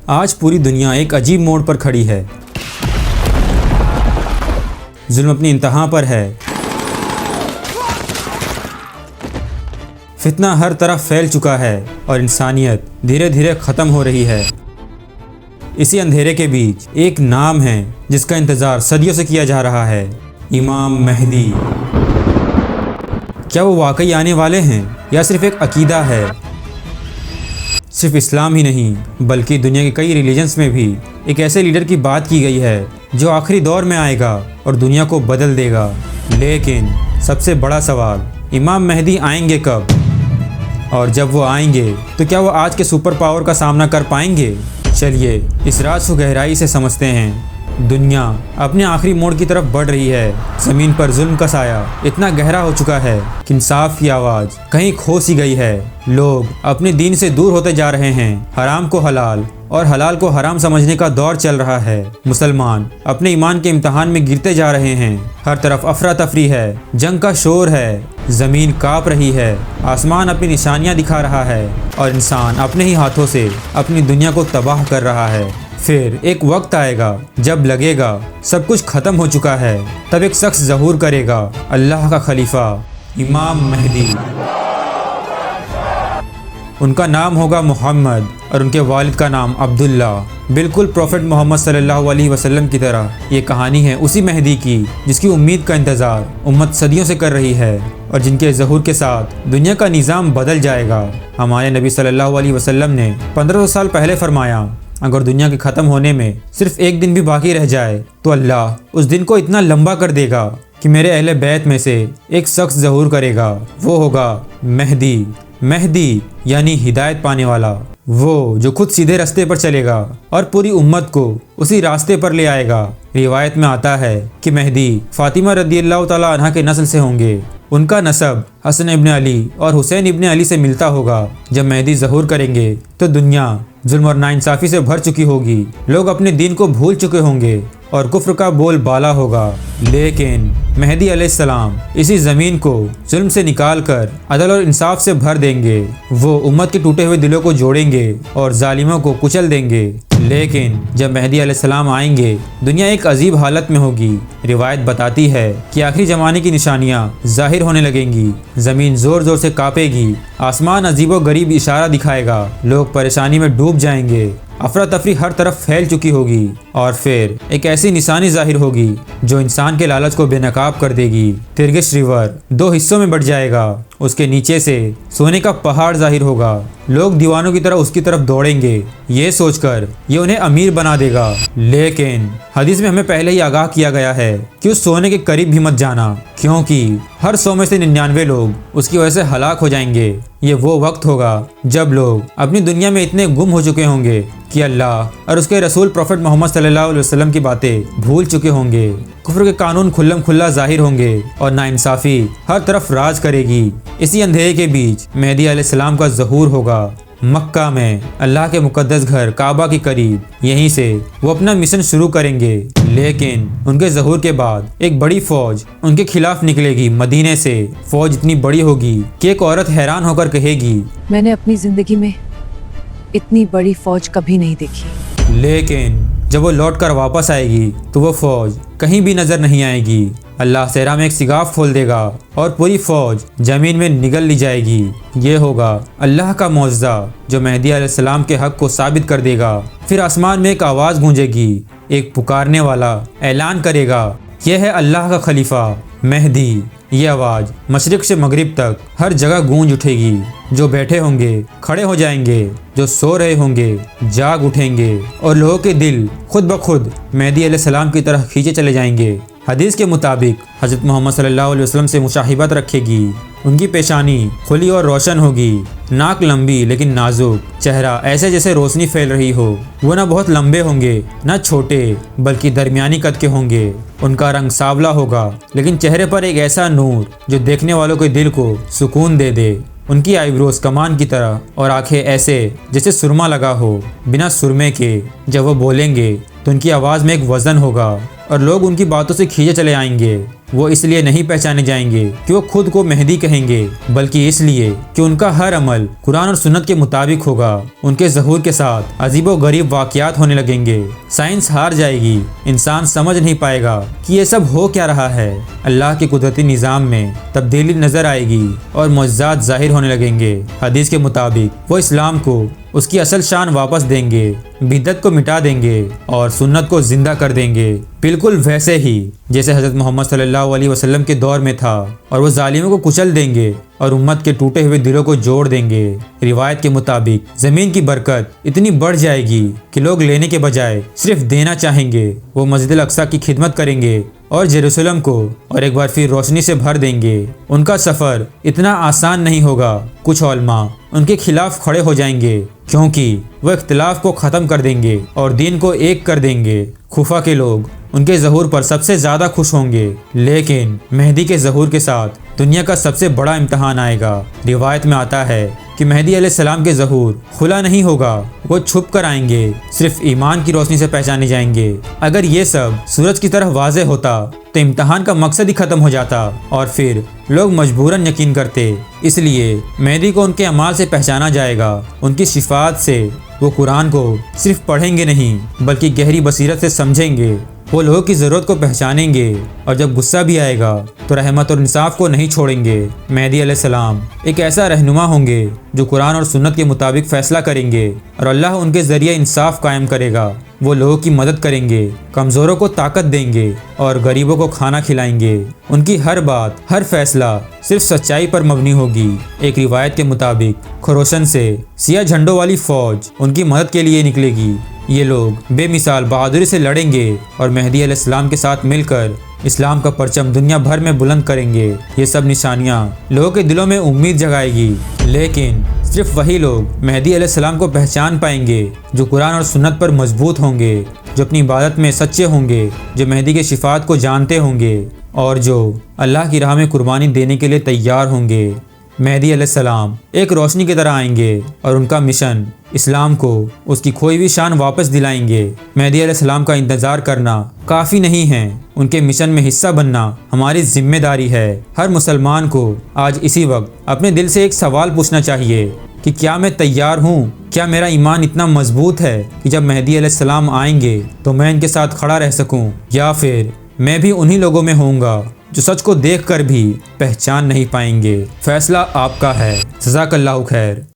आज पूरी दुनिया एक अजीब मोड़ पर खड़ी है। जुल्म अपनी इंतहा पर है। फितना हर तरफ फैल चुका है और इंसानियत धीरे धीरे ख़त्म हो रही है। इसी अंधेरे के बीच एक नाम है जिसका इंतज़ार सदियों से किया जा रहा है, इमाम मेहदी। क्या वो वाकई आने वाले हैं या सिर्फ एक अकीदा है? सिर्फ इस्लाम ही नहीं बल्कि दुनिया के कई रिलीजन्स में भी एक ऐसे लीडर की बात की गई है जो आखिरी दौर में आएगा और दुनिया को बदल देगा। लेकिन सबसे बड़ा सवाल, इमाम मेहदी आएंगे कब? और जब वो आएंगे तो क्या वो आज के सुपर पावर का सामना कर पाएंगे? चलिए इस राज को गहराई से समझते हैं। दुनिया अपने आखिरी मोड़ की तरफ बढ़ रही है। ज़मीन पर जुल्म का साया इतना गहरा हो चुका है कि इंसाफ की आवाज़ कहीं खो सी गई है। लोग अपने दीन से दूर होते जा रहे हैं। हराम को हलाल और हलाल को हराम समझने का दौर चल रहा है। मुसलमान अपने ईमान के इम्तिहान में गिरते जा रहे हैं। हर तरफ अफरा तफरी है, जंग का शोर है, ज़मीन काँप रही है, आसमान अपनी निशानियाँ दिखा रहा है और इंसान अपने ही हाथों से अपनी दुनिया को तबाह कर रहा है। फिर एक वक्त आएगा जब लगेगा सब कुछ ख़त्म हो चुका है। तब एक शख्स ज़हूर करेगा, अल्लाह का खलीफा, इमाम मेहदी। उनका नाम होगा मोहम्मद और उनके वालिद का नाम अब्दुल्ला। बिल्कुल प्रॉफिट मोहम्मद सल्लल्लाहु अलैहि वसल्लम की तरह ये कहानी है उसी मेहदी की जिसकी उम्मीद का इंतज़ार उम्मत सदियों से कर रही है और जिनके ज़हूर के साथ दुनिया का निज़ाम बदल जाएगा। हमारे नबी सल्लल्लाहु अलैहि वसल्लम ने 1500 साल पहले फरमाया, अगर दुनिया के ख़त्म होने में सिर्फ एक दिन भी बाकी रह जाए तो अल्लाह उस दिन को इतना लंबा कर देगा कि मेरे अहले बैत में से एक शख्स ज़हूर करेगा। वो होगा मेहदी। मेहदी यानी हिदायत पाने वाला, वो जो खुद सीधे रास्ते पर चलेगा और पूरी उम्मत को उसी रास्ते पर ले आएगा। रिवायत में आता है कि मेहदी फातिमा रदियल्लाहु ताला अन्हा के नस्ल से होंगे। उनका नसब हसन इब्न अली और हुसैन इब्न अली से मिलता होगा। जब मेहदी ज़हूर करेंगे तो दुनिया जुल्म और नाइंसाफ़ी से भर चुकी होगी। लोग अपने दीन को भूल चुके होंगे और कुफ्र का बोल बाला होगा। लेकिन मेहदी अलैहिस्सलाम इसी ज़मीन को जुल्म से निकाल कर अदल और इंसाफ से भर देंगे। वो उम्मत के टूटे हुए दिलों को जोड़ेंगे और जालिमों को कुचल देंगे। लेकिन जब मेहदी अलैहिस्सलाम आएंगे दुनिया एक अजीब हालत में होगी। रिवायत बताती है कि आखिरी ज़माने की निशानियाँ ज़ाहिर होने लगेंगी। ज़मीन ज़ोर ज़ोर से काँपेगी, आसमान अजीबो गरीब इशारा दिखाएगा, लोग परेशानी में डूब जाएंगे, अफरा तफरी हर तरफ फैल चुकी होगी और फिर एक ऐसी निशानी जाहिर होगी जो इंसान के लालच को बेनकाब कर देगी। तिर्गिश रिवर 2 हिस्सों में बढ़ जाएगा। उसके नीचे से सोने का पहाड़ जाहिर होगा। लोग दीवानों की तरह उसकी तरफ दौड़ेंगे, ये सोचकर ये उन्हें अमीर बना देगा। लेकिन हदीस में हमें पहले ही आगाह किया गया है कि उस सोने के करीब भी मत जाना, क्योंकि हर 100 में से 99 लोग उसकी वजह से हलाक हो जाएंगे। ये वो वक्त होगा जब लोग अपनी दुनिया में इतने गुम हो चुके होंगे कि अल्लाह और उसके रसूल प्रॉफिट मोहम्मद सल्लल्लाहु अलैहि वसल्लम की बातें भूल चुके होंगे। कुफ्र के कानून खुल्लम खुल्ला जाहिर होंगे और नाइंसाफ़ी हर तरफ राज करेगी। इसी अंधेरे के बीच मेहदी अलैहिस्सलाम का ज़हूर होगा मक्का में, अल्लाह के मुकद्दस घर काबा के करीब। यहीं से वो अपना मिशन शुरू करेंगे। लेकिन उनके ज़हूर के बाद एक बड़ी फौज उनके खिलाफ निकलेगी। मदीने से फौज इतनी बड़ी होगी कि एक औरत हैरान होकर कहेगी, मैंने अपनी जिंदगी में इतनी बड़ी फौज कभी नहीं देखी। लेकिन जब वो लौट कर वापस आएगी तो वो फौज कहीं भी नजर नहीं आएगी। अल्लाह सहरा में एक सिगाफ खोल देगा और पूरी फौज जमीन में निगल ली जाएगी। ये होगा अल्लाह का मौजज़ा जो मेहदी अलैहिस्सलाम के हक को साबित कर देगा। फिर आसमान में एक आवाज़ गूंजेगी, एक पुकारने वाला ऐलान करेगा, यह है अल्लाह का खलीफा मेहदी। ये आवाज़ मशरिक़ से मगरिब तक हर जगह गूंज उठेगी। जो बैठे होंगे खड़े हो जाएंगे, जो सो रहे होंगे जाग उठेंगे और लोगों के दिल खुद ब खुद मेहदी अलैहिस्सलाम की तरह खींचे चले जाएंगे। हदीस के मुताबिक हज़रत मोहम्मद सल्लल्लाहु अलैहि वसल्लम से मुशाहिबत रखेगी। उनकी पेशानी खुली और रोशन होगी, नाक लंबी लेकिन नाजुक, चेहरा ऐसे जैसे रोशनी फैल रही हो। वो ना बहुत लंबे होंगे ना छोटे बल्कि दरमियानी कद के होंगे। उनका रंग सांवला होगा लेकिन चेहरे पर एक ऐसा नूर जो देखने वालों के दिल को सुकून दे दे। उनकी आईब्रोज कमान की तरह और आंखें ऐसे जैसे सुरमा लगा हो बिना सुरमे के। जब वो बोलेंगे तो उनकी आवाज़ में एक वज़न होगा और लोग उनकी बातों से खींचे चले आएंगे। वो इसलिए नहीं पहचाने जाएंगे कि वो खुद को मेहदी कहेंगे, बल्कि इसलिए कि उनका हर अमल कुरान और सुन्नत के मुताबिक होगा। उनके ज़हूर के साथ अजीबो गरीब वाक़यात होने लगेंगे। साइंस हार जाएगी, इंसान समझ नहीं पाएगा कि ये सब हो क्या रहा है। अल्लाह के कुदरती निज़ाम में तब्दीली नजर आएगी और मुअज्ज़ात ज़ाहिर होने लगेंगे। हदीस के मुताबिक वो इस्लाम को उसकी असल शान वापस देंगे, बिदअत को मिटा देंगे और सुन्नत को जिंदा कर देंगे, बिल्कुल वैसे ही जैसे हज़रत मोहम्मद सल्लल्लाहु अलैहि वसल्लम के दौर में था। और वो जालिमों को कुचल देंगे और उम्मत के टूटे हुए दिलों को जोड़ देंगे। रिवायत के मुताबिक ज़मीन की बरकत इतनी बढ़ जाएगी कि लोग लेने के बजाय सिर्फ देना चाहेंगे। वो मस्जिद अक्सा की खिदमत करेंगे और जेरूसलम को और एक बार फिर रोशनी से भर देंगे। उनका सफ़र इतना आसान नहीं होगा। कुछ उलमा उनके खिलाफ खड़े हो जाएंगे क्योंकि वह इख्तिलाफ को ख़त्म कर देंगे और दीन को एक कर देंगे। खुफा के लोग उनके ज़हूर पर सबसे ज़्यादा खुश होंगे, लेकिन मेहदी के ज़हूर के साथ दुनिया का सबसे बड़ा इम्तहान आएगा। रिवायत में आता है कि मेहदी अलैहिस्सलाम के ज़हूर खुला नहीं होगा, वो छुप कर आएंगे, सिर्फ ईमान की रोशनी से पहचाने जाएंगे। अगर ये सब सूरज की तरह वाज़े होता तो इम्तहान का मकसद ही ख़त्म हो जाता और फिर लोग मजबूरन यकीन करते। इसलिए मेहदी को उनके अमाल से पहचाना जाएगा, उनकी शिफात से। वो कुरान को सिर्फ पढ़ेंगे नहीं बल्कि गहरी बसीरत से समझेंगे। वो लोगों की ज़रूरत को पहचानेंगे और जब गुस्सा भी आएगा तो रहमत और इंसाफ को नहीं छोड़ेंगे। मेहदी अलैहिस्सलाम एक ऐसा रहनुमा होंगे जो कुरान और सुन्नत के मुताबिक फ़ैसला करेंगे और अल्लाह उनके ज़रिए इंसाफ कायम करेगा। वो लोगों की मदद करेंगे, कमज़ोरों को ताकत देंगे और गरीबों को खाना खिलाएंगे। उनकी हर बात, हर फैसला सिर्फ सच्चाई पर मबनी होगी। एक रिवायत के मुताबिक खरोशन से सिया झंडों वाली फ़ौज उनकी मदद के लिए निकलेगी। ये लोग बेमिसाल बहादुरी से लड़ेंगे और मेहदी अलैहिस्सलाम के साथ मिलकर इस्लाम का परचम दुनिया भर में बुलंद करेंगे। ये सब निशानियाँ लोगों के दिलों में उम्मीद जगाएगी, लेकिन सिर्फ वही लोग मेहदी अलैहिस्सलाम को पहचान पाएंगे जो कुरान और सुन्नत पर मजबूत होंगे, जो अपनी इबादत में सच्चे होंगे, जो मेहदी के शिफात को जानते होंगे और जो अल्लाह की राह में कुर्बानी देने के लिए तैयार होंगे। मेहदी अलैहिस्सलाम एक रोशनी की तरह आएंगे और उनका मिशन इस्लाम को उसकी खोई हुई शान वापस दिलाएंगे। मेहदी अलैहिस्सलाम का इंतज़ार करना काफ़ी नहीं है, उनके मिशन में हिस्सा बनना हमारी जिम्मेदारी है। हर मुसलमान को आज इसी वक्त अपने दिल से एक सवाल पूछना चाहिए कि क्या मैं तैयार हूँ? क्या मेरा ईमान इतना मजबूत है कि जब मेहदी अलैहिस्सलाम आएंगे तो मैं इनके साथ खड़ा रह सकूँ, या फिर मैं भी उन्हीं लोगों में होऊंगा जो सच को देखकर भी पहचान नहीं पाएंगे? फैसला आपका है। जज़ाकल्लाहु खैर।